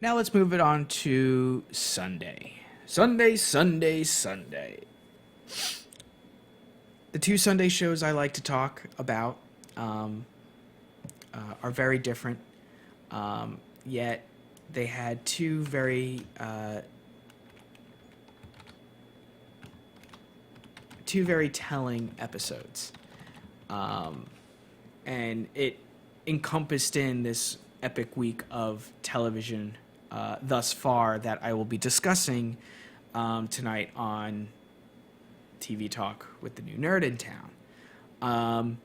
Now let's move it on to Sunday. Sunday. The two Sunday shows I like to talk about um, are very different, yet they had two very telling episodes, and it encompassed in this epic week of television thus far that I will be discussing tonight on TV Talk with the New Nerd in Town.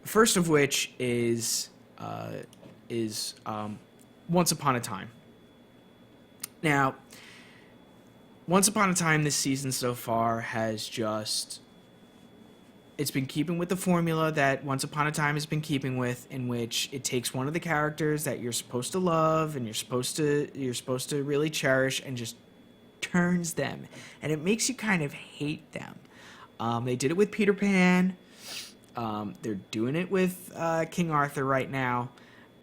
First of which is Once Upon a Time. Now, Once Upon a Time this season so far has just... It's been keeping with the formula that Once Upon a Time has been keeping with, in which it takes one of the characters that you're supposed to love and you're supposed to really cherish and just turns them, and it makes you kind of hate them. They did it with Peter Pan. They're doing it with King Arthur right now,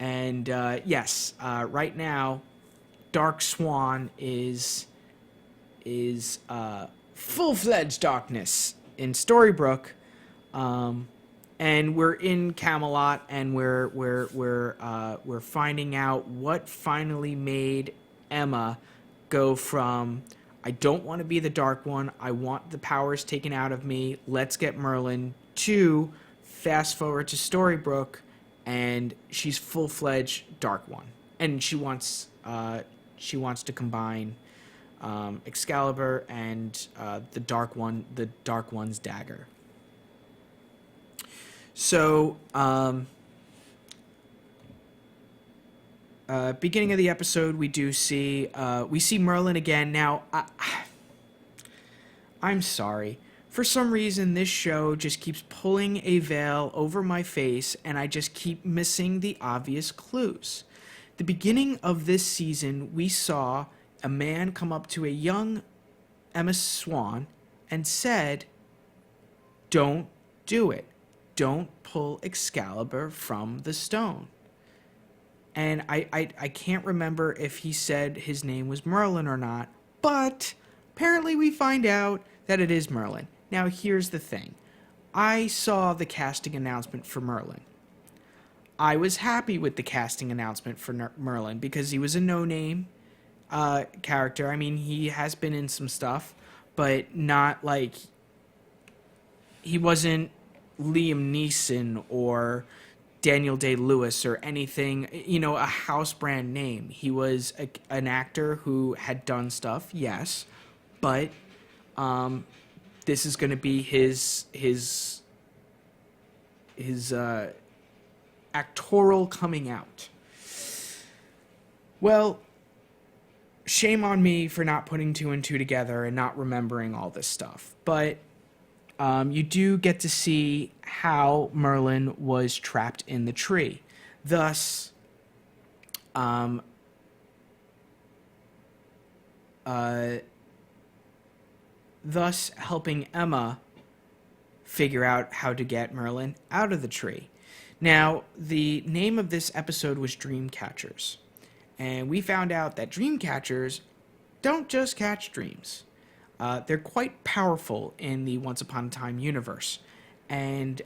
and yes, right now, Dark Swan is full-fledged darkness in Storybrooke. And we're in Camelot, and we're finding out what finally made Emma go from, I don't want to be the Dark One, I want the powers taken out of me, let's get Merlin, to fast forward to Storybrooke, and she's full-fledged Dark One, and she wants to combine Excalibur and the Dark One's dagger. So, beginning of the episode, we see Merlin again. Now, I'm sorry. For some reason, this show just keeps pulling a veil over my face, and I just keep missing the obvious clues. The beginning of this season, we saw a man come up to a young Emma Swan and said, "Don't do it. Don't pull Excalibur from the stone." And I can't remember if he said his name was Merlin or not, but apparently we find out that it is Merlin. Now, here's the thing. I saw the casting announcement for Merlin. I was happy with the casting announcement for Merlin because he was a no-name character. I mean, he has been in some stuff, but not like... He wasn't Liam Neeson or Daniel Day-Lewis or anything, a house brand name. He was an actor who had done stuff, yes, but this is going to be his actorial coming out. Well, shame on me for not putting two and two together and not remembering all this stuff, but you do get to see how Merlin was trapped in the tree, thus helping Emma figure out how to get Merlin out of the tree. Now, the name of this episode was Dreamcatchers, and we found out that Dreamcatchers don't just catch dreams. They're quite powerful in the Once Upon a Time universe. And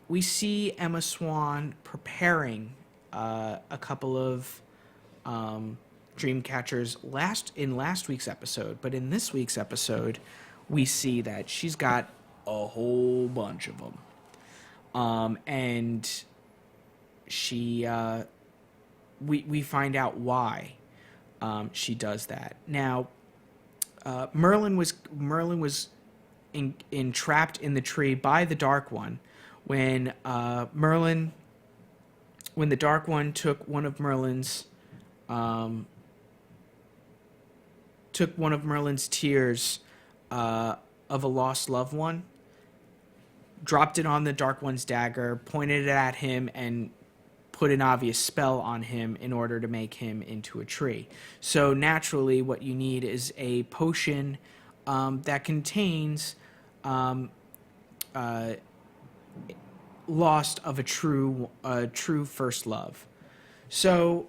we see Emma Swan preparing a couple of Dreamcatchers in last week's episode. But in this week's episode, we see that she's got a whole bunch of them. And she... we find out why she does that. Now, Merlin was entrapped in the tree by the Dark One when the Dark One took one of Merlin's tears of a lost loved one, dropped it on the Dark One's dagger, pointed it at him, and put an obvious spell on him in order to make him into a tree. So naturally, what you need is a potion that contains lost of a true first love. So,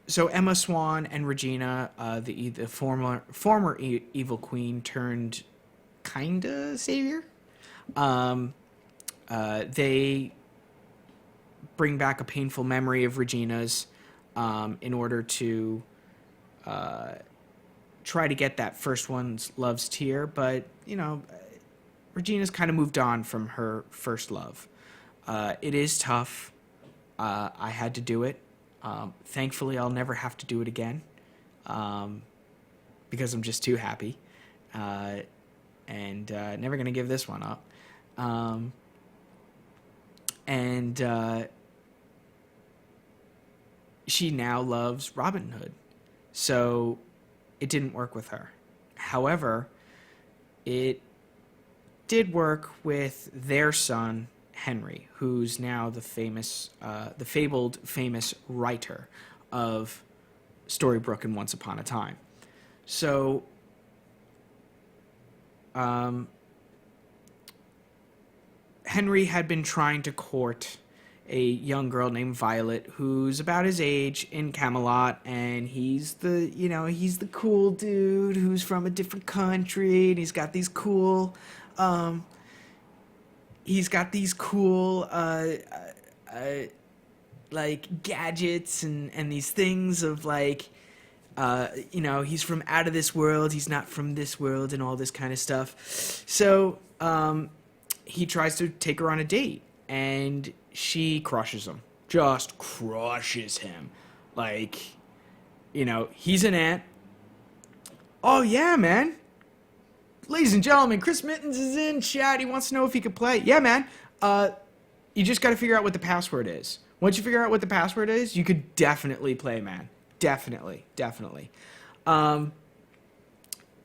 so Emma Swan and Regina, the former evil queen turned kinda savior. They bring back a painful memory of Regina's in order to try to get that first one's love's tear, but Regina's kind of moved on from her first love. It is tough. I had to do it. Thankfully, I'll never have to do it again because I'm just too happy and never going to give this one up. And she now loves Robin Hood. So it didn't work with her. However, it did work with their son, Henry, who's now the fabled famous writer of Storybrooke and Once Upon a Time. So, Henry had been trying to court a young girl named Violet who's about his age in Camelot, and he's the cool dude who's from a different country, and he's got these cool like gadgets and these things of like he's from out of this world, he's not from this world, and all this kind of stuff. So he tries to take her on a date, and she crushes him. Just crushes him. Like, he's an ant. Oh, yeah, man. Ladies and gentlemen, Chris Mittens is in chat. He wants to know if he could play. Yeah, man. You just got to figure out what the password is. Once you figure out what the password is, you could definitely play, man. Definitely.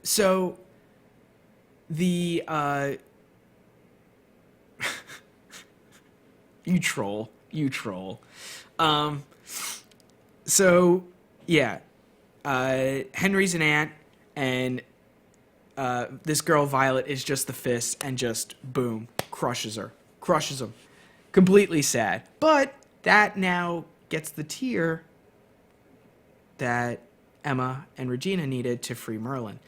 So, the... You troll. So, yeah. Henry's an ant, and this girl, Violet, is just the fist, and just, boom, crushes him. Completely sad. But that now gets the tear that Emma and Regina needed to free Merlin.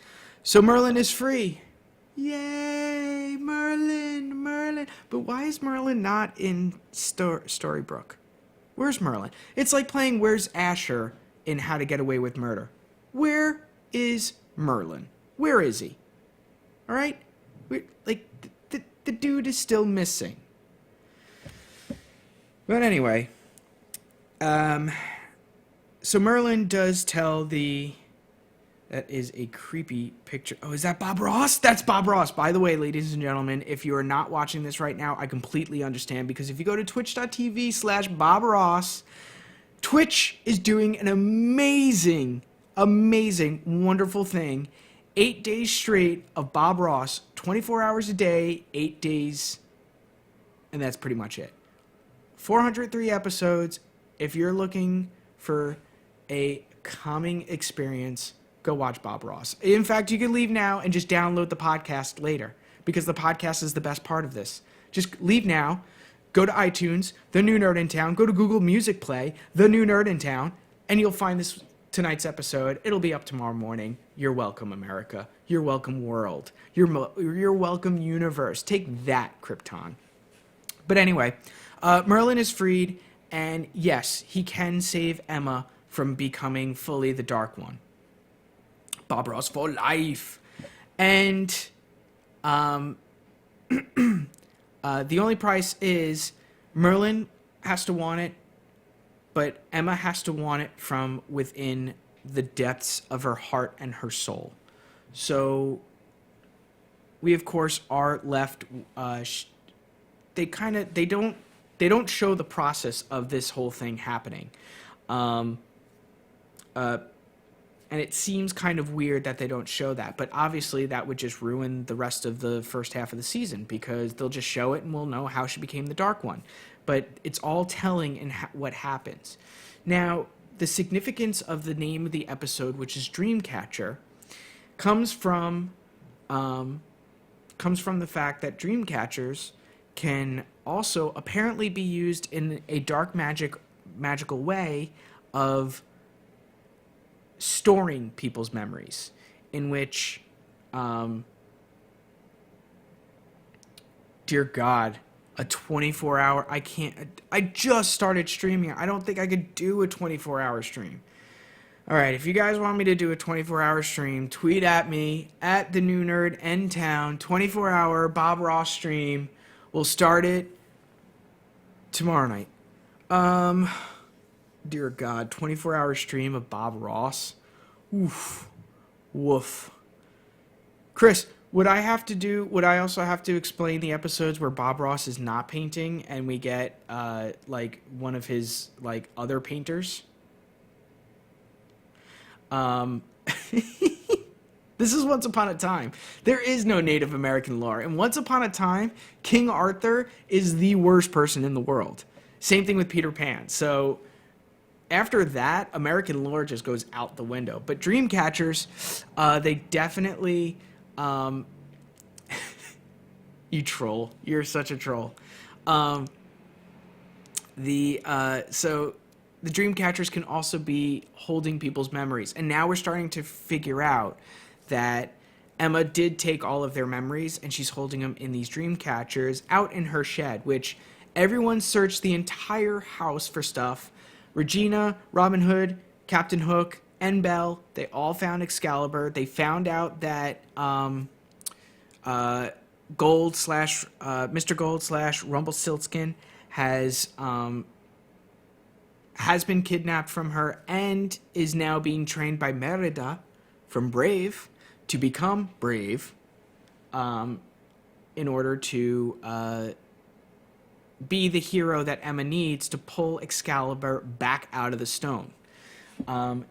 So Merlin is free. Yay, Merlin. But why is Merlin not in Storybrooke? Where's Merlin? It's like playing Where's Asher in How to Get Away with Murder. Where is Merlin? Where is he? All right? The dude is still missing. But anyway, so Merlin does tell that is a creepy picture. Oh, is that Bob Ross? That's Bob Ross. By the way, ladies and gentlemen, if you are not watching this right now, I completely understand, because if you go to twitch.tv/Bob Ross, Twitch is doing an amazing, wonderful thing. 8 days straight of Bob Ross, 24 hours a day, 8 days, and that's pretty much it. 403 episodes. If you're looking for a calming experience, go watch Bob Ross. In fact, you can leave now and just download the podcast later, because the podcast is the best part of this. Just leave now, go to iTunes, The New Nerd in Town, go to Google Music Play, The New Nerd in Town, and you'll find tonight's episode. It'll be up tomorrow morning. You're welcome, America. You're welcome, world. You're welcome, universe. Take that, Krypton. But anyway, Merlin is freed, and yes, he can save Emma from becoming fully the Dark One. Bob Ross for life. And the only price is Merlin has to want it, but Emma has to want it from within the depths of her heart and her soul. So we, of course, are left... they don't show the process of this whole thing happening. And it seems kind of weird that they don't show that. But obviously that would just ruin the rest of the first half of the season, because they'll just show it and we'll know how she became the Dark One. But it's all telling in what happens. Now, the significance of the name of the episode, which is Dreamcatcher, comes from the fact that dream catchers can also apparently be used in a dark magical way of storing people's memories, in which, dear God, a 24-hour, I just started streaming. I don't think I could do a 24-hour stream. All right, if you guys want me to do a 24-hour stream, tweet at me, at the new nerd N Town, 24-hour Bob Ross stream. We'll start it tomorrow night. Dear God, 24-hour stream of Bob Ross. Oof. Woof. Chris, would I also have to explain the episodes where Bob Ross is not painting and we get, like, one of his, like, other painters? This is Once Upon a Time. There is no Native American lore. And Once Upon a Time, King Arthur is the worst person in the world. Same thing with Peter Pan. So after that, American lore just goes out the window. But Dreamcatchers, they definitely... you troll. You're such a troll. So the Dreamcatchers can also be holding people's memories. And now we're starting to figure out that Emma did take all of their memories and she's holding them in these Dreamcatchers out in her shed, which everyone searched the entire house for stuff. Regina, Robin Hood, Captain Hook, and Belle, they all found Excalibur. They found out that Mr. Gold / Rumpelstiltskin has been kidnapped from her and is now being trained by Merida from Brave to become Brave, in order to be the hero that Emma needs to pull Excalibur back out of the stone.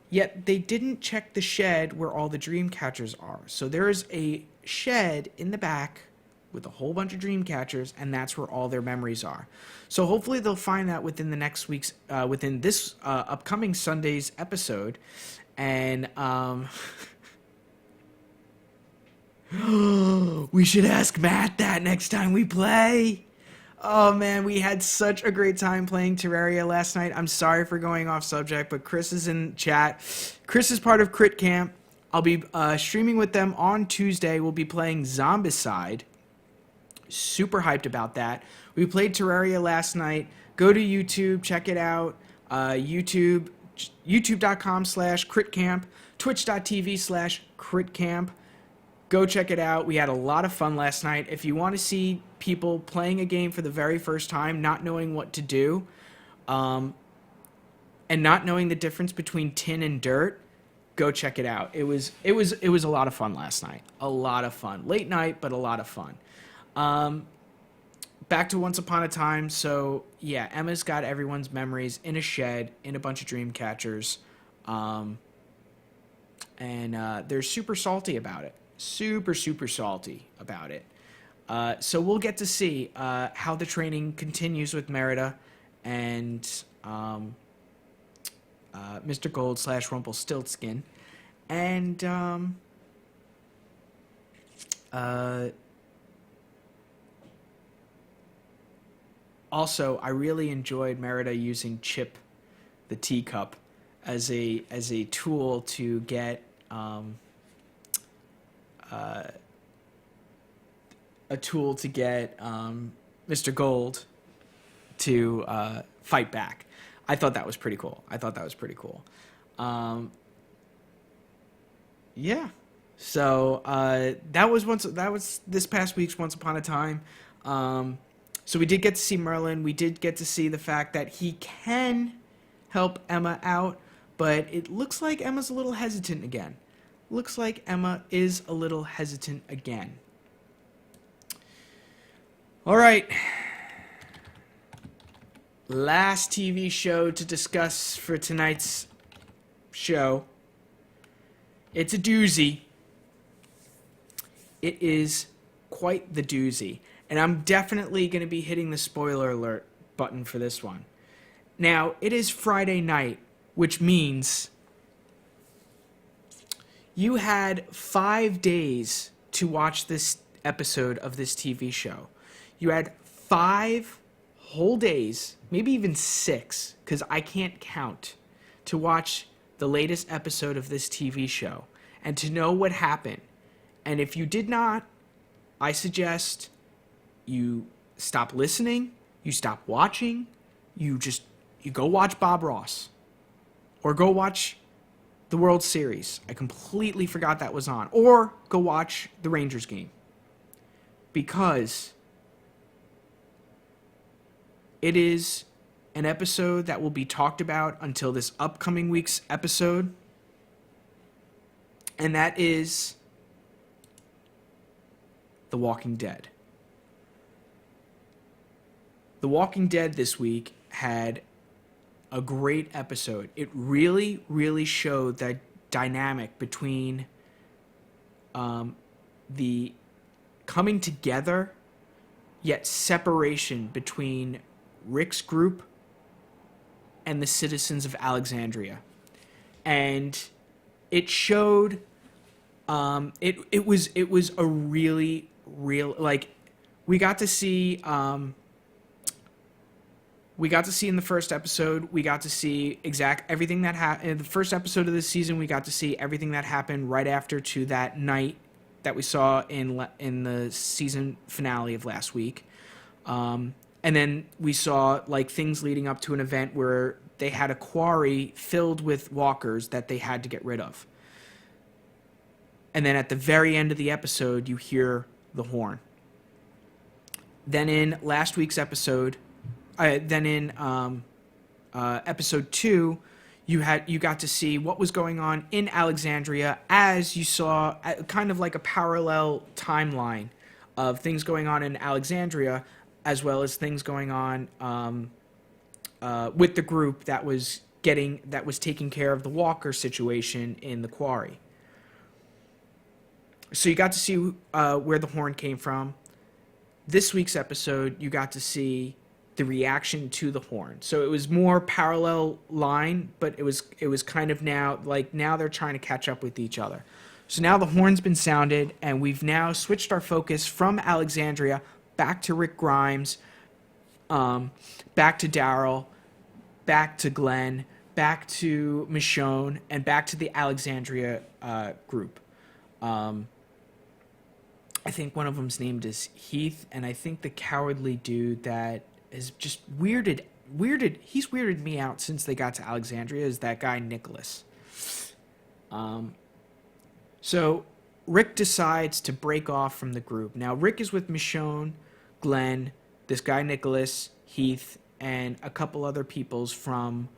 Yet they didn't check the shed where all the Dreamcatchers are. So there is a shed in the back with a whole bunch of Dreamcatchers, and that's where all their memories are. So hopefully they'll find that within the next week's, within this upcoming Sunday's episode. And we should ask Matt that next time we play. Oh man, we had such a great time playing Terraria last night. I'm sorry for going off subject, but Chris is in chat. Chris is part of Crit Camp. I'll be streaming with them on Tuesday. We'll be playing Zombicide. Super hyped about that. We played Terraria last night. Go to YouTube, check it out. youtube.com/critcamp, twitch.tv/critcamp. Go check it out. We had a lot of fun last night. If you want to see people playing a game for the very first time, not knowing what to do, and not knowing the difference between tin and dirt, go check it out. It was a lot of fun last night. A lot of fun. Late night, but a lot of fun. Back to Once Upon a Time. So yeah, Emma's got everyone's memories in a shed, in a bunch of Dreamcatchers, and they're super salty about it. Super salty about it. So we'll get to see how the training continues with Merida and Mr. Gold / Rumpelstiltskin. And also, I really enjoyed Merida using Chip the teacup as a tool to get Mr. Gold to fight back. I thought that was pretty cool. Yeah. So that was this past week's Once Upon a Time. So we did get to see Merlin. We did get to see the fact that he can help Emma out, but it looks like Emma's a little hesitant again. All right. Last TV show to discuss for tonight's show. It's a doozy. It is quite the doozy. And I'm definitely going to be hitting the spoiler alert button for this one. Now, it is Friday night, which means you had 5 days to watch this episode of this TV show. You had 5 whole days, maybe even 6, because I can't count, to watch the latest episode of this TV show and to know what happened. And if you did not, I suggest you stop listening, you stop watching, you go watch Bob Ross or go watch the World Series. I completely forgot that was on. Or go watch the Rangers game. Because it is an episode that will be talked about until this upcoming week's episode. And that is The Walking Dead. The Walking Dead this week had a great episode. It really, really showed that dynamic between the coming together, yet separation between Rick's group and the citizens of Alexandria. And it showed, it was a really, like, we got to see in the first episode, we got to see everything that happened. In the first episode of this season, we got to see everything that happened right after to that night that we saw in the season finale of last week. And then we saw like things leading up to an event where they had a quarry filled with walkers that they had to get rid of. And then at the very end of the episode, you hear the horn. Then in last week's episode, episode 2, you got to see what was going on in Alexandria, as you saw kind of like a parallel timeline of things going on in Alexandria, as well as things going on with the group that was taking care of the walker situation in the quarry. So you got to see where the horn came from. This week's episode, you got to see the reaction to the horn. So it was more parallel line, but it was kind of now they're trying to catch up with each other. So now the horn's been sounded, and we've now switched our focus from Alexandria back to Rick Grimes, back to Daryl, back to Glenn, back to Michonne, and back to the Alexandria group. I think one of them's named is Heath, and I think the cowardly dude that is just he's weirded me out since they got to Alexandria, is that guy Nicholas. So Rick decides to break off from the group. Now Rick is with Michonne, Glenn, this guy Nicholas, Heath, and a couple other people from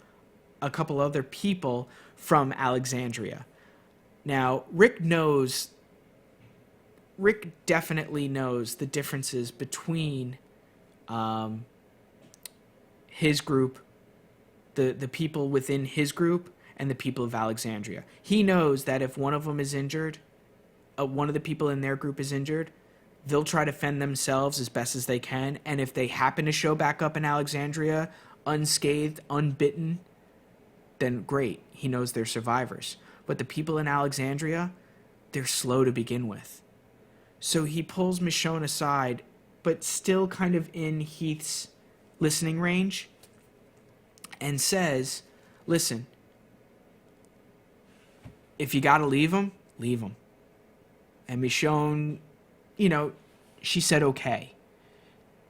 Alexandria. Now Rick definitely knows the differences between his group, the people within his group, and the people of Alexandria. He knows that if one of them is injured, one of the people in their group is injured, they'll try to fend themselves as best as they can, and if they happen to show back up in Alexandria unscathed, unbitten, then great. He knows they're survivors. But the people in Alexandria, they're slow to begin with. So he pulls Michonne aside, but still kind of in Heath's listening range, and says, listen, if you gotta leave him, leave him. And Michonne, she said okay.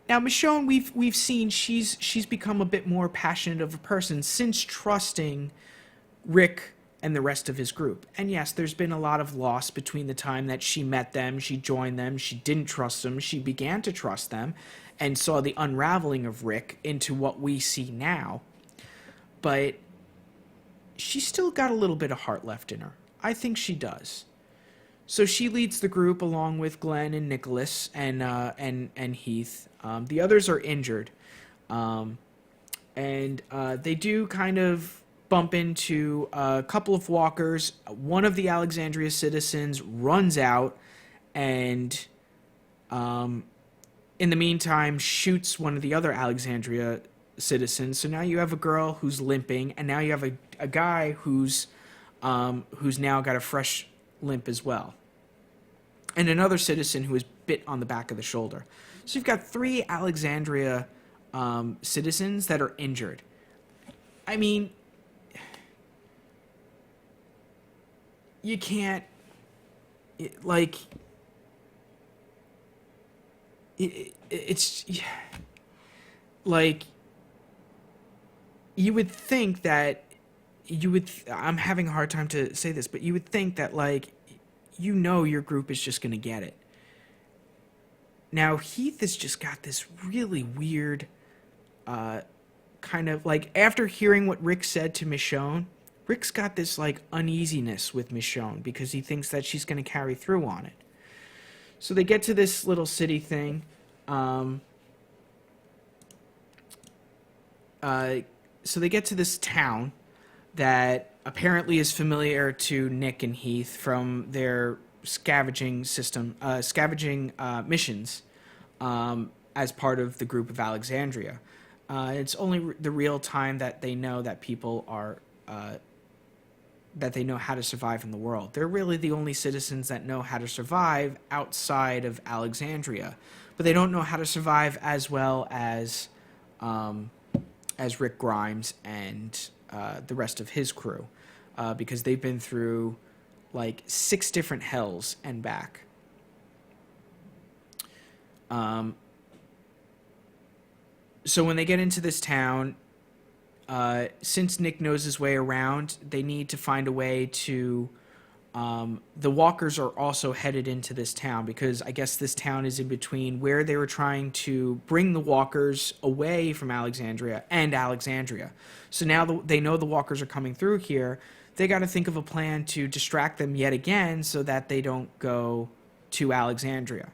Now Michonne, we've seen she's become a bit more passionate of a person since trusting Rick and the rest of his group. And yes, there's been a lot of loss between the time that she met them, she joined them, she didn't trust them, she began to trust them, and saw the unraveling of Rick into what we see now. But she's still got a little bit of heart left in her. I think she does. So she leads the group along with Glenn and Nicholas and Heath. The others are injured. And they do kind of bump into a couple of walkers. One of the Alexandria citizens runs out and, in the meantime, shoots one of the other Alexandria citizens. So now you have a girl who's limping, and now you have a guy who's now got a fresh limp as well, and another citizen who is bit on the back of the shoulder. So you've got 3 Alexandria citizens that are injured. I mean, you can't, like, it's like, you would think that I'm having a hard time to say this, but you would think that, like, your group is just going to get it. Now, Heath has just got this really weird kind of, like, after hearing what Rick said to Michonne, Rick's got this, like, uneasiness with Michonne because he thinks that she's going to carry through on it. So they get to this little city thing. So they get to this town that apparently is familiar to Nick and Heath from their scavenging missions as part of the group of Alexandria. It's only the real time that they know that people are that they know how to survive in the world. They're really the only citizens that know how to survive outside of Alexandria, but they don't know how to survive as well as Rick Grimes and the rest of his crew, because they've been through like 6 different hells and back. So when they get into this town, since Nick knows his way around, they need to find a way to... the walkers are also headed into this town because I guess this town is in between where they were trying to bring the walkers away from Alexandria and Alexandria. So now they know the walkers are coming through here. They got to think of a plan to distract them yet again so that they don't go to Alexandria.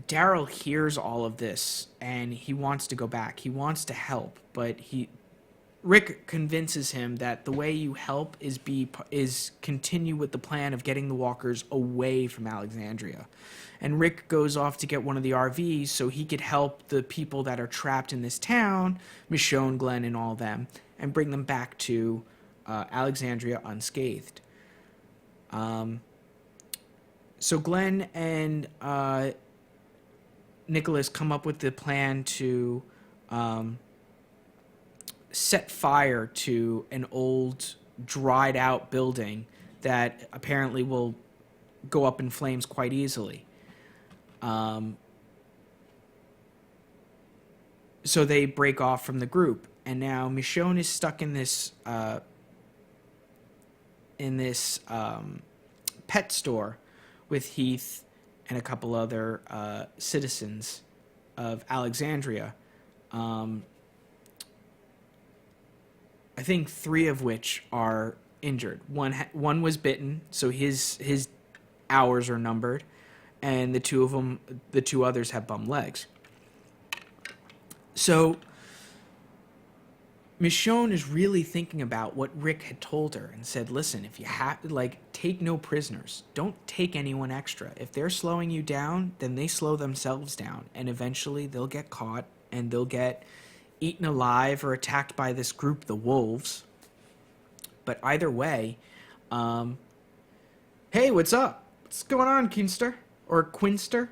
Daryl hears all of this and he wants to go back. He wants to help, but Rick convinces him that the way you help is continue with the plan of getting the walkers away from Alexandria. And Rick goes off to get one of the RVs so he could help the people that are trapped in this town, Michonne, Glenn, and all them, and bring them back to Alexandria unscathed. So Glenn and Nicholas come up with the plan to set fire to an old, dried out building that apparently will go up in flames quite easily. So they break off from the group, and now Michonne is stuck in this pet store with Heath and a couple other citizens of Alexandria. I think 3 of which are injured. One was bitten, so his hours are numbered, and the 2 others have bum legs. So Michonne is really thinking about what Rick had told her and said, listen, if you take no prisoners. Don't take anyone extra. If they're slowing you down, then they slow themselves down, and eventually they'll get caught and they'll get eaten alive or attacked by this group, the Wolves. But either way, hey, what's up? What's going on, Quinster? Or Quinster?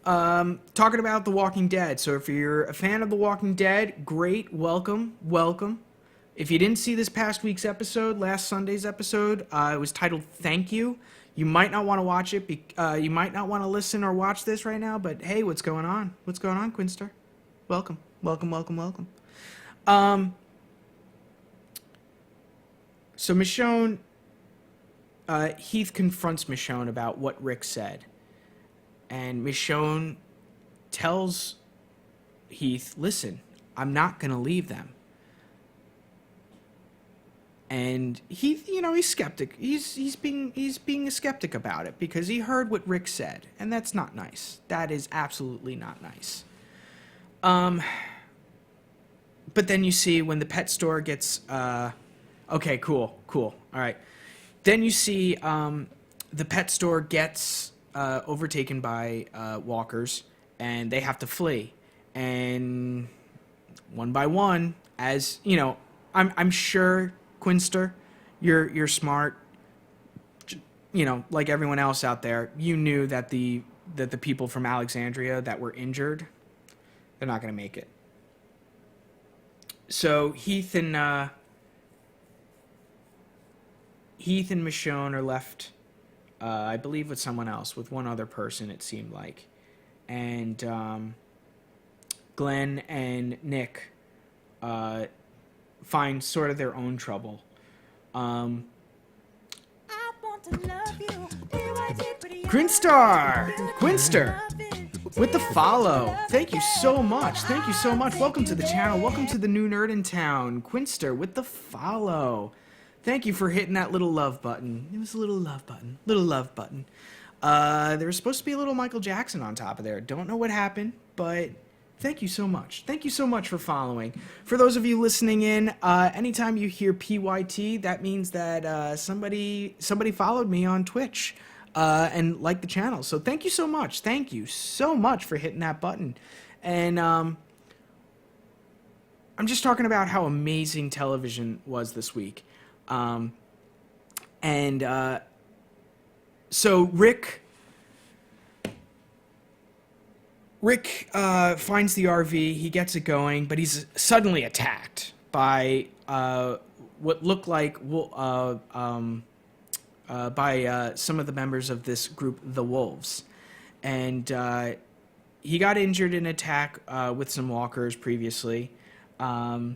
Talking about The Walking Dead. So if you're a fan of The Walking Dead, great, welcome. If you didn't see this past week's episode, last Sunday's episode, it was titled Thank You. You might not want to watch it. You might not want to listen or watch this right now, but hey, what's going on? What's going on, Quinster? Welcome. So Michonne, Heath confronts Michonne about what Rick said. And Michonne tells Heath, listen, I'm not going to leave them. And Heath, he's skeptic. He's being a skeptic about it because he heard what Rick said, and that's not nice. That is absolutely not nice. But then you see when the pet store gets okay, cool. All right. Then you see the pet store gets overtaken by walkers, and they have to flee. And one by one, as you know, I'm sure, Quinster, you're smart. Like everyone else out there, you knew that the the people from Alexandria that were injured, they're not going to make it. So Heath and Michonne are left, I believe, with someone else, with one other person, it seemed like. And Glenn and Nick find sort of their own trouble. Quinster, with the follow. Thank you so much. Thank you so much. Welcome to the channel. Welcome to the new nerd in town. Quinster with the follow. Thank you for hitting that little love button. It was a little love button. Little love button. There was supposed to be a little Michael Jackson on top of there. Don't know what happened, but thank you so much. Thank you so much for following. For those of you listening in, anytime you hear PYT, that means that somebody followed me on Twitch and liked the channel. So thank you so much. Thank you so much for hitting that button. And I'm just talking about how amazing television was this week. So Rick finds the RV, he gets it going, but he's suddenly attacked by what looked like by some of the members of this group, the Wolves. And he got injured in an attack with some walkers previously. As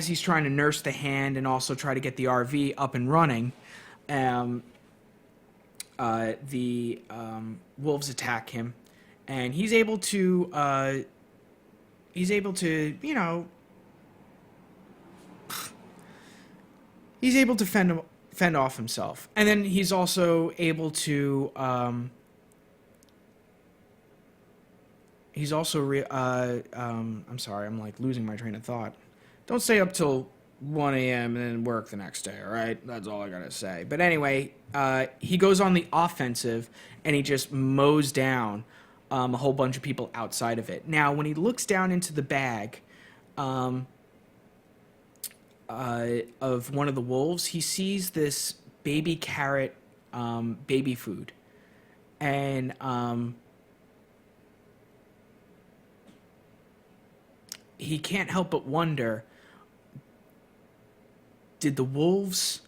he's trying to nurse the hand and also try to get the RV up and running, the wolves attack him, and he's able to fend off himself, and then he's also able to I'm sorry, I'm like losing my train of thought. Don't stay up till 1 a.m. and then work the next day, all right? That's all I gotta say. But anyway, he goes on the offensive, and he just mows down a whole bunch of people outside of it. Now, when he looks down into the bag of one of the wolves, he sees this baby carrot baby food. And he can't help but wonder, did the wolves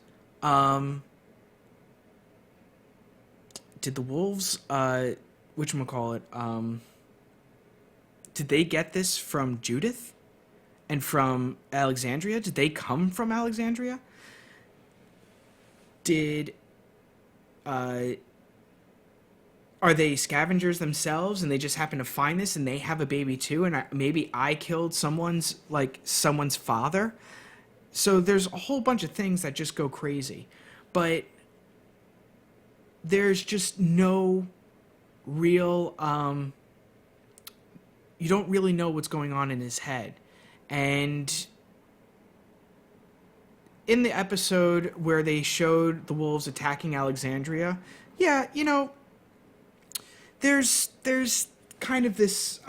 whatchamacallit, did they get this from Judith and from Alexandria? Did they come from Alexandria? Are they scavengers themselves and they just happen to find this and they have a baby too, and maybe I killed someone's father? So there's a whole bunch of things that just go crazy. But there's just no real you don't really know what's going on in his head. And in the episode where they showed the wolves attacking Alexandria, yeah, there's kind of this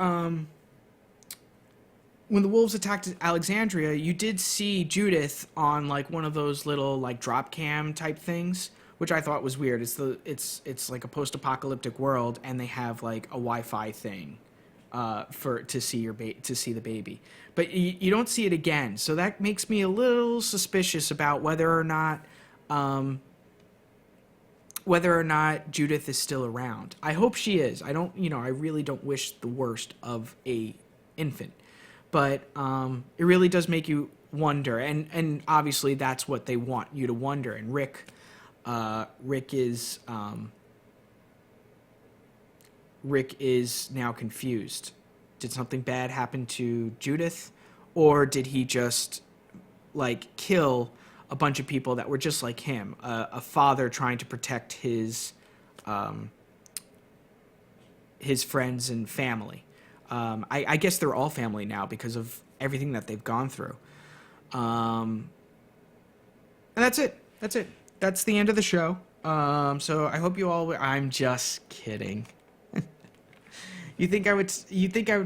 when the wolves attacked Alexandria, you did see Judith on like one of those little like drop cam type things, which I thought was weird. It's like a post-apocalyptic world, and they have like a Wi-Fi thing to see the baby, but you don't see it again. So that makes me a little suspicious about whether or not Judith is still around. I hope she is. I really don't wish the worst of a infant, but it really does make you wonder, and obviously that's what they want you to wonder. And Rick is now confused. Did something bad happen to Judith, or did he just like kill a bunch of people that were just like him, a father trying to protect his friends and family? I guess they're all family now because of everything that they've gone through. And that's it. That's the end of the show. So I hope you all. I'm just kidding. You think I would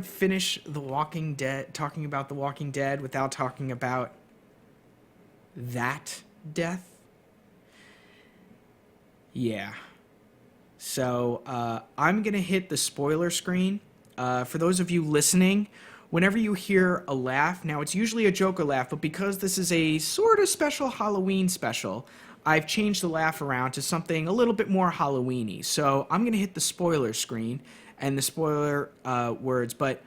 finish The Walking Dead, talking about The Walking Dead, without talking about that death? Yeah. So I'm going to hit the spoiler screen. For those of you listening, whenever you hear a laugh, now it's usually a Joker laugh, but because this is a sort of special Halloween special, I've changed the laugh around to something a little bit more Halloween-y. So I'm going to hit the spoiler screen and the spoiler words, but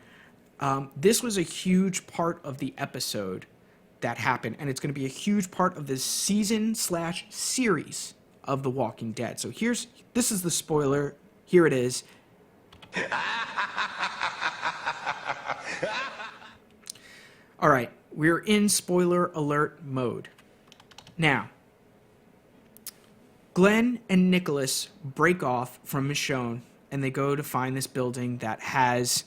this was a huge part of the episode that happened, and it's going to be a huge part of this season/series of The Walking Dead. So this is the spoiler. Here it is. All right, we're in spoiler alert mode. Now, Glenn and Nicholas break off from Michonne, and they go to find this building that has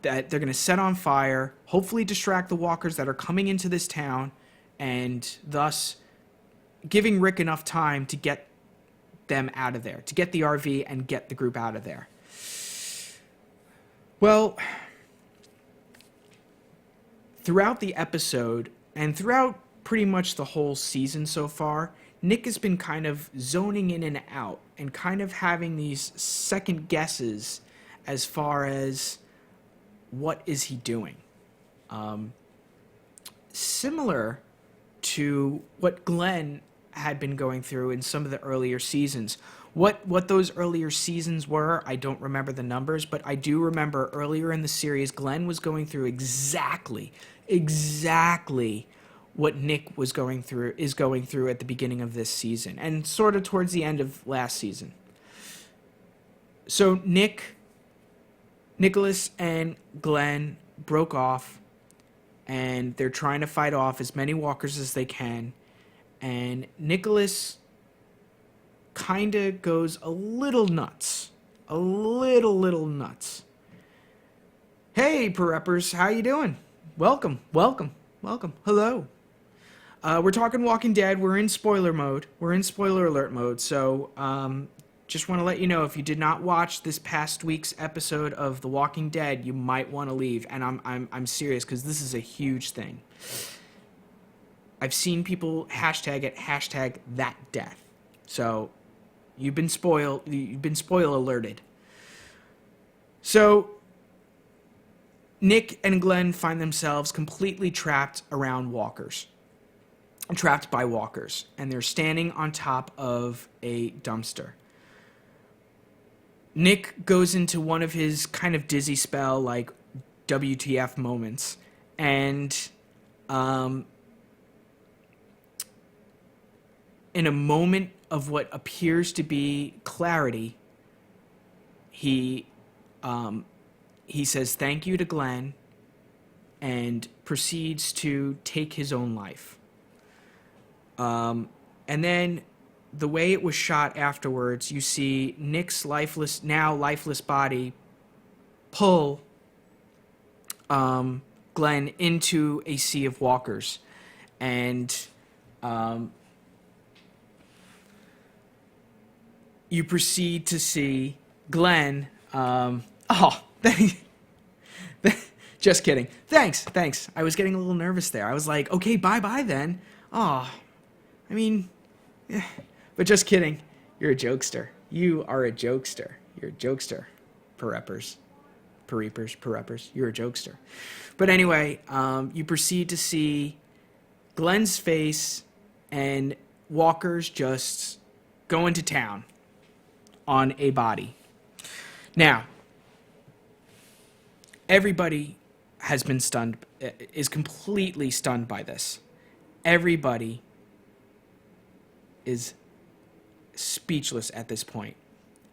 that they're going to set on fire, hopefully distract the walkers that are coming into this town, and thus giving Rick enough time to get them out of there, to get the RV and get the group out of there. Well, throughout the episode and throughout pretty much the whole season so far, Nick has been kind of zoning in and out and kind of having these second guesses as far as what is he doing. Similar to what Glenn had been going through in some of the earlier seasons. What those earlier seasons were, I don't remember the numbers, but I do remember earlier in the series, Glenn was going through exactly what Nick is going through at the beginning of this season, and sort of towards the end of last season. So Nicholas and Glenn broke off, and they're trying to fight off as many walkers as they can, and Nicholas kind of goes a little nuts. A little nuts. Hey, Preppers, how you doing? Welcome. Hello. We're talking Walking Dead. We're in spoiler mode. We're in spoiler alert mode. So, just want to let you know, if you did not watch this past week's episode of The Walking Dead, you might want to leave. And I'm serious, because this is a huge thing. I've seen people hashtag it, #thatdeath. So, you've been spoil alerted. So, Nick and Glenn find themselves completely trapped by walkers, and they're standing on top of a dumpster. Nick goes into one of his kind of dizzy spell, like WTF moments, and in a moment of what appears to be clarity, he says thank you to Glenn and proceeds to take his own life. And then the way it was shot afterwards, you see Nick's lifeless body pull Glenn into a sea of walkers. And you proceed to see Glenn. Just kidding. Thanks. I was getting a little nervous there. I was like, okay, bye then. Oh, I mean, yeah. But just kidding. You're a jokester. You are a jokester. You're a jokester. Preppers. You're a jokester. But anyway, you proceed to see Glenn's face and walkers just going to town on a body. Now, everybody has been stunned, is completely stunned by this. Everybody is speechless at this point.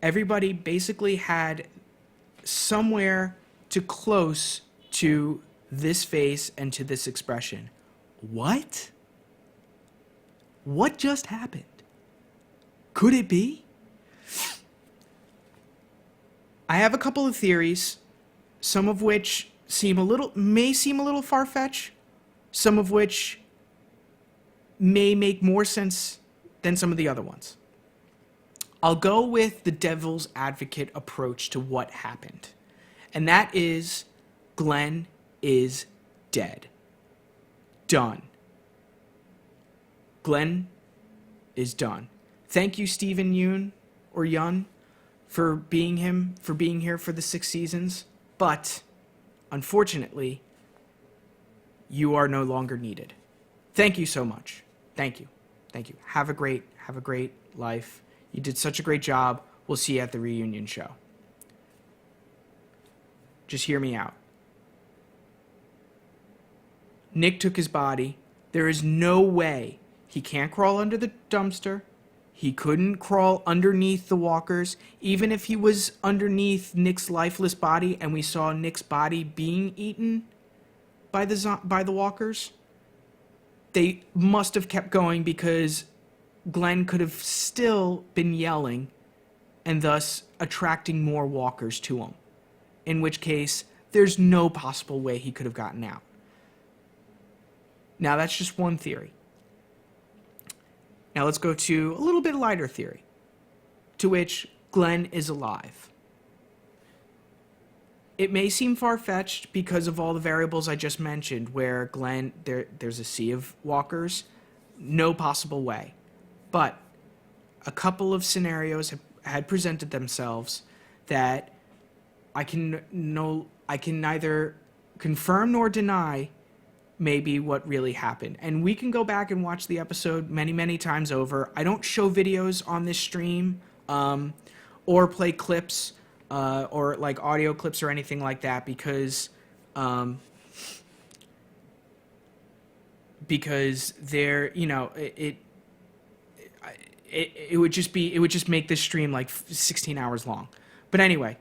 Everybody basically had somewhere to close to this face and to this expression. What? What just happened? Could it be? I have a couple of theories, some of which may seem a little far-fetched, some of which may make more sense than some of the other ones. I'll go with the devil's advocate approach to what happened. And that is, Glenn is dead. Done. Glenn is done. Thank you, Stephen Yoon, or Yun, for being here for the 6 seasons. But, unfortunately, you are no longer needed. Thank you so much. Thank you. Thank you. Have a great life. You did such a great job. We'll see you at the reunion show. Just hear me out. Nick took his body. There is no way he can't crawl under the dumpster. He couldn't crawl underneath the walkers. Even if he was underneath Nick's lifeless body and we saw Nick's body being eaten by the walkers, they must have kept going because Glenn could have still been yelling and thus attracting more walkers to him. In which case, there's no possible way he could have gotten out. Now, that's just one theory. Now, let's go to a little bit lighter theory, to which Glenn is alive. It may seem far-fetched because of all the variables I just mentioned, where Glenn, there's a sea of walkers, no possible way. But a couple of scenarios had presented themselves that I can neither confirm nor deny maybe what really happened. And we can go back and watch the episode many, many times over. I don't show videos on this stream or play clips or like audio clips or anything like that because they're, you know, it would just make this stream like 16 hours long. But anyway,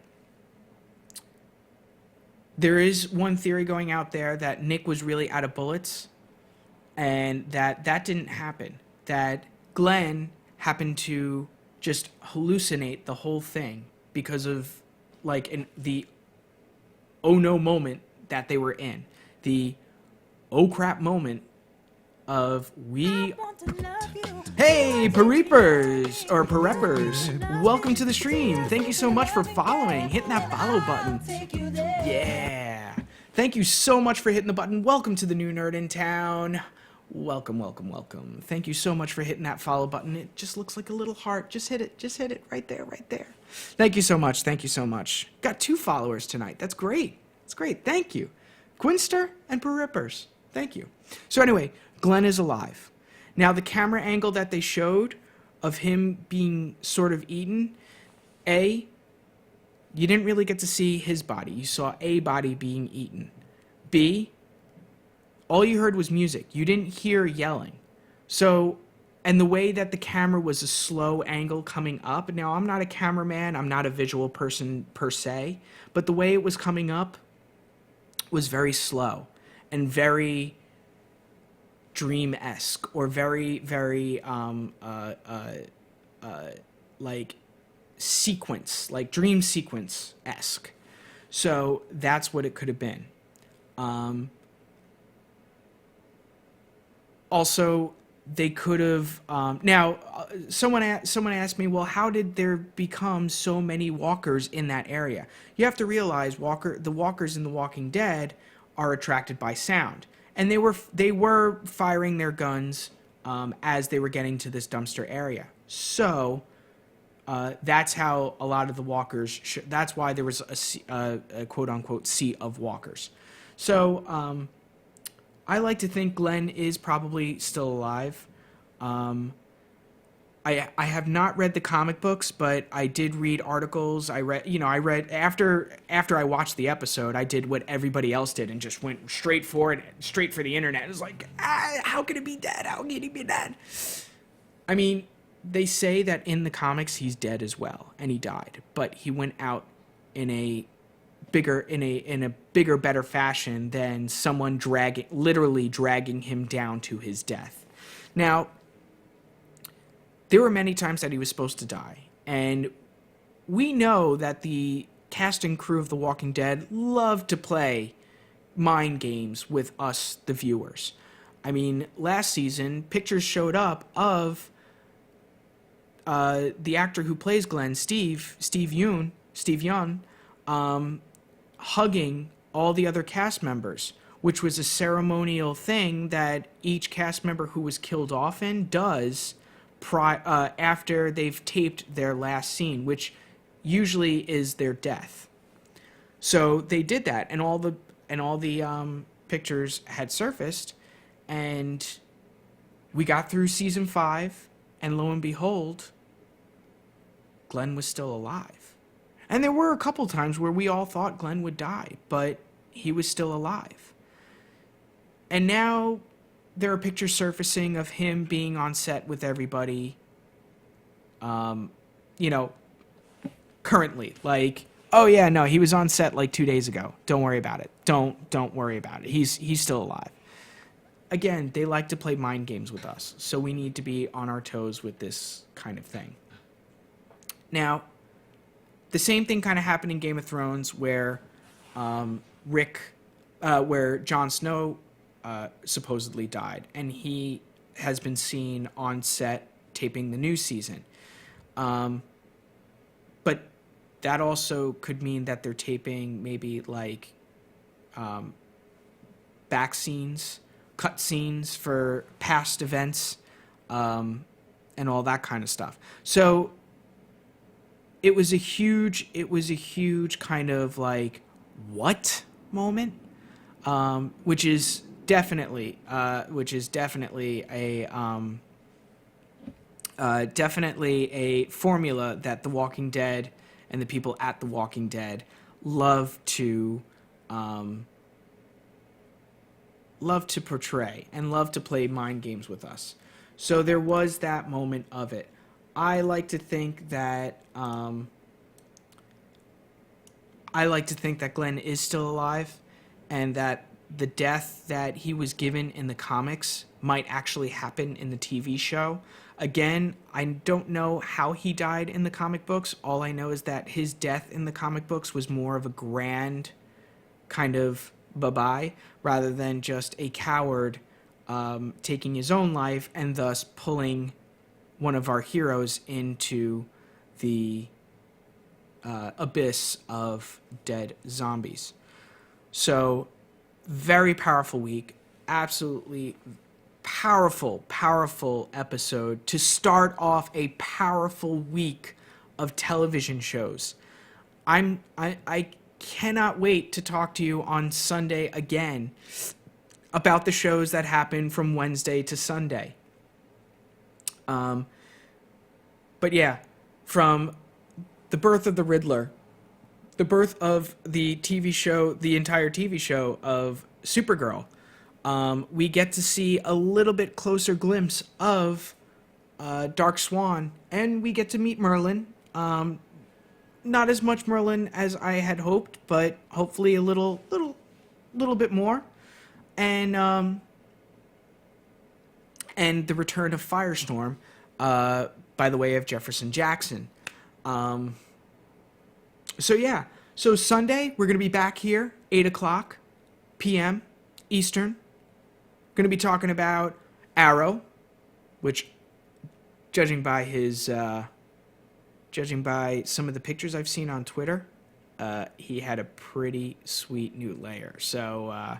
there is one theory going out there that Nick was really out of bullets and that didn't happen. That Glenn happened to just hallucinate the whole thing because of like the oh no moment that they were in. The oh crap moment of Hey, Pareppers, or Pareppers, welcome to the stream. Thank you so much for following, hitting that follow button. Yeah. Thank you so much for hitting the button. Welcome to the new nerd in town. Welcome, welcome, welcome. Thank you so much for hitting that follow button. It just looks like a little heart. Just hit it right there, right there. Thank you so much. Thank you so much. Got 2 followers tonight. That's great. That's great. Thank you. Quinster and Pareppers. Thank you. So anyway, Glenn is alive. Now, the camera angle that they showed of him being sort of eaten, you didn't really get to see his body. You saw a body being eaten. B, all you heard was music. You didn't hear yelling. So, and the way that the camera was a slow angle coming up, now I'm not a cameraman, I'm not a visual person per se, but the way it was coming up was very slow and very dream-esque or very, very like sequence, like dream sequence-esque. So that's what it could have been. Also, they could have someone asked me, well, how did there become so many walkers in that area? You have to realize the walkers in The Walking Dead are attracted by sound. And they were firing their guns as they were getting to this dumpster area. So that's how a lot of the walkers. That's why there was a quote unquote sea of walkers. So I like to think Glenn is probably still alive. I have not read the comic books, but I did read articles. I read after I watched the episode, I did what everybody else did and just went straight for the internet. It was like, how can it be dead? How can he be dead? I mean, they say that in the comics he's dead as well, and he died, but he went out in a bigger, better fashion than someone literally dragging him down to his death. Now, there were many times that he was supposed to die, and we know that the cast and crew of The Walking Dead love to play mind games with us, the viewers. I mean, last season, pictures showed up of the actor who plays Glenn, Steve Yeun, hugging all the other cast members, which was a ceremonial thing that each cast member who was killed off in does after they've taped their last scene, which usually is their death. So they did that, and all the pictures had surfaced, and we got through season 5, and lo and behold, Glenn was still alive. And there were a couple times where we all thought Glenn would die, but he was still alive. And now there are pictures surfacing of him being on set with everybody, currently. Like, oh yeah, no, he was on set like 2 days ago. Don't worry about it. Don't worry about it. He's still alive. Again, they like to play mind games with us, so we need to be on our toes with this kind of thing. Now, the same thing kind of happened in Game of Thrones, where where Jon Snow supposedly died, and he has been seen on set taping the new season. But that also could mean that they're taping maybe like back scenes, cut scenes for past events, and all that kind of stuff. So it was a huge kind of like, what moment, which is definitely a formula that The Walking Dead and the people at The Walking Dead love to portray and love to play mind games with us. So there was that moment of it. I like to think that Glenn is still alive, and that the death that he was given in the comics might actually happen in the TV show. Again, I don't know how he died in the comic books. All I know is that his death in the comic books was more of a grand kind of bye-bye, rather than just a coward taking his own life and thus pulling one of our heroes into the abyss of dead zombies. So, very powerful week. Absolutely powerful episode to start off a powerful week of television shows. I cannot wait to talk to you on Sunday again about the shows that happen from Wednesday to Sunday. But yeah, from the birth of the Riddler, the birth of the TV show, the entire TV show of Supergirl, we get to see a little bit closer glimpse of Dark Swan, and we get to meet Merlin. Not as much Merlin as I had hoped, but hopefully a little bit more. And the return of Firestorm, by the way of Jefferson Jackson. So yeah, so Sunday we're gonna be back here 8:00 p.m. Eastern. Going to be talking about Arrow, which, judging by some of the pictures I've seen on Twitter, he had a pretty sweet new layer. So I'm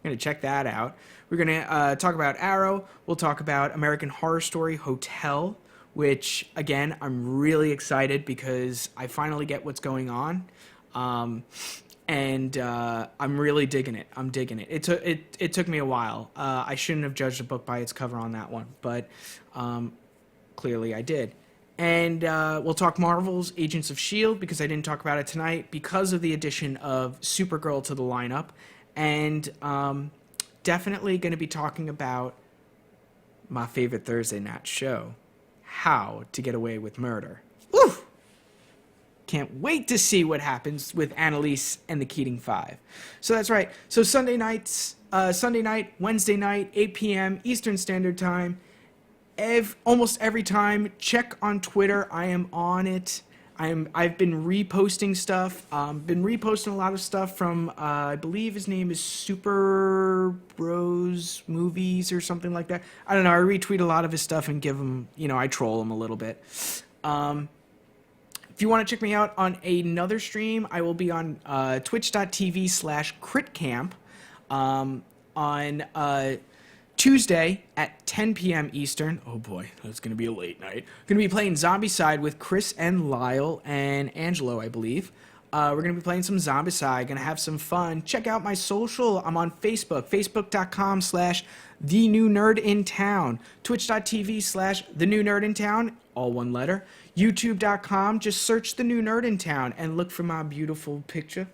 going to check that out. We're going to talk about Arrow. We'll talk about American Horror Story Hotel, which, again, I'm really excited because I finally get what's going on. And I'm really digging it. I'm digging it. It took me a while. I shouldn't have judged a book by its cover on that one, but clearly I did. And we'll talk Marvel's Agents of S.H.I.E.L.D. because I didn't talk about it tonight because of the addition of Supergirl to the lineup. And definitely going to be talking about my favorite Thursday night show, How to Get Away with Murder. Woo! Can't wait to see what happens with Annalise and the Keating Five. So that's right. So Sunday night, Wednesday night, 8 p.m. Eastern Standard Time. Almost every time, check on Twitter. I am on it. I've been reposting stuff. Been reposting a lot of stuff from I believe his name is Super Bros Movies or something like that. I don't know. I retweet a lot of his stuff and give him, I troll him a little bit. If you want to check me out on another stream, I will be on twitch.tv/critcamp on Tuesday at 10 p.m. Eastern. Oh boy, that's going to be a late night. Going to be playing Zombicide with Chris and Lyle and Angelo, I believe. We're going to be playing some Zombicide. Going to have some fun. Check out my social. I'm on Facebook. Facebook.com/The New Nerd in Town. Twitch.tv/The New Nerd in Town. All one letter. YouTube.com. Just search The New Nerd in Town and look for my beautiful picture.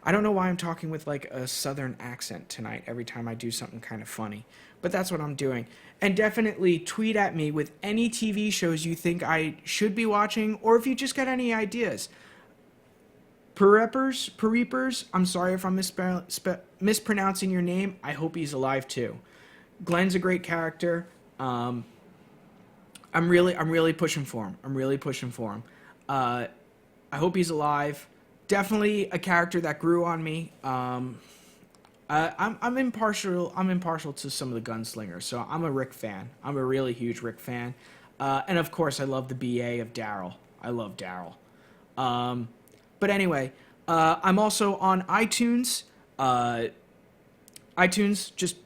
I don't know why I'm talking with like a southern accent tonight every time I do something kind of funny, but that's what I'm doing. And definitely tweet at me with any TV shows you think I should be watching, or if you just got any ideas. Pereepers, I'm sorry if I'm mispronouncing your name. I hope he's alive too. Glenn's a great character. I'm really pushing for him. I hope he's alive. Definitely a character that grew on me. I'm impartial to some of the gunslingers, so I'm a Rick fan. I'm a really huge Rick fan, and of course I love the BA of Daryl. I love Daryl. But anyway, I'm also on iTunes. iTunes, just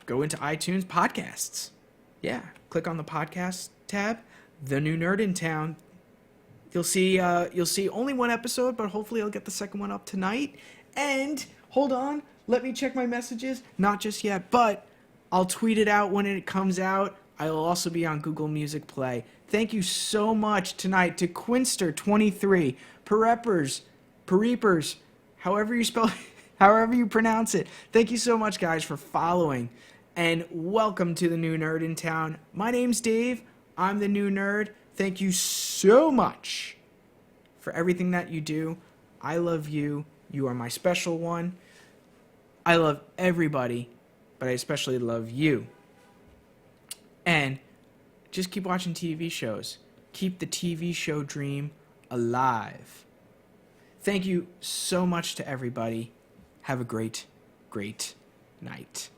go into iTunes podcasts. Yeah, click on the podcast tab. The New Nerd in Town. You'll see only one episode, but hopefully I'll get the second one up tonight. And hold on, let me check my messages. Not just yet, but I'll tweet it out when it comes out. I will also be on Google Music Play. Thank you so much tonight to Quinster23, Pereepers, however you pronounce it. Thank you so much, guys, for following. And welcome to the New Nerd in Town. My name's Dave. I'm the New Nerd. Thank you so much for everything that you do. I love you. You are my special one. I love everybody, but I especially love you. And just keep watching TV shows. Keep the TV show dream alive. Thank you so much to everybody. Have a great, great night.